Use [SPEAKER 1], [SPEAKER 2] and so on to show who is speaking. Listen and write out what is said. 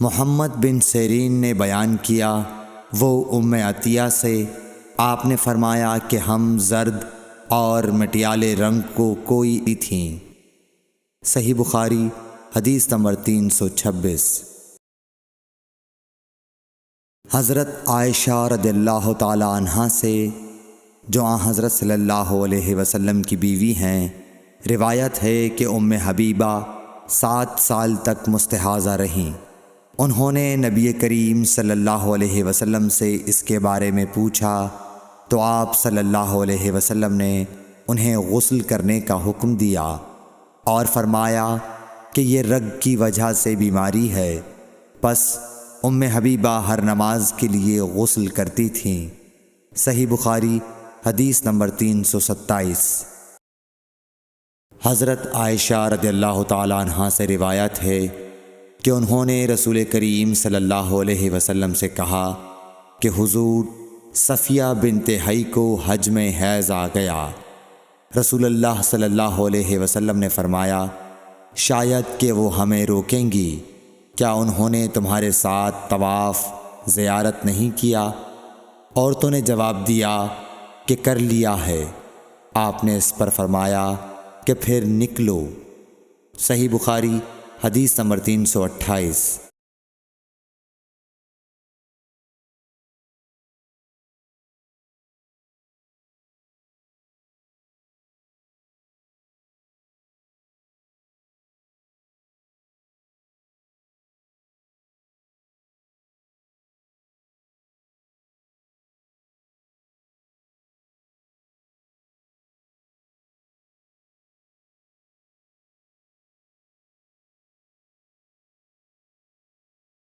[SPEAKER 1] محمد بن سیرین نے بیان کیا، وہ ام عطیہ سے، آپ نے فرمایا کہ ہم زرد اور مٹیالے رنگ کو کوئی تھیں۔ صحیح بخاری حدیث نمبر 326۔ حضرت عائشہ رضی اللہ تعالی عنہا سے، جو حضرت صلی اللہ علیہ وسلم کی بیوی ہیں، روایت ہے کہ ام حبیبہ 7 سال تک مستحاضہ رہیں۔ انہوں نے نبی کریم صلی اللہ علیہ وسلم سے اس کے بارے میں پوچھا تو آپ صلی اللہ علیہ وسلم نے انہیں غسل کرنے کا حکم دیا اور فرمایا کہ یہ رگ کی وجہ سے بیماری ہے، پس ام حبیبہ ہر نماز کے لیے غسل کرتی تھیں۔ صحیح بخاری حدیث نمبر 327۔ حضرت عائشہ رضی اللہ تعالی عنہا سے روایت ہے کہ انہوں نے رسول کریم صلی اللہ علیہ وسلم سے کہا کہ حضور، صفیہ بنت حی کو حج میں حیض آ گیا۔ رسول اللہ صلی اللہ علیہ وسلم نے فرمایا، شاید کہ وہ ہمیں روکیں گی، کیا انہوں نے تمہارے ساتھ طواف زیارت نہیں کیا؟ عورتوں نے جواب دیا کہ کر لیا ہے۔ آپ نے اس پر فرمایا کہ پھر نکلو۔ صحیح بخاری حدیث نمبر 328۔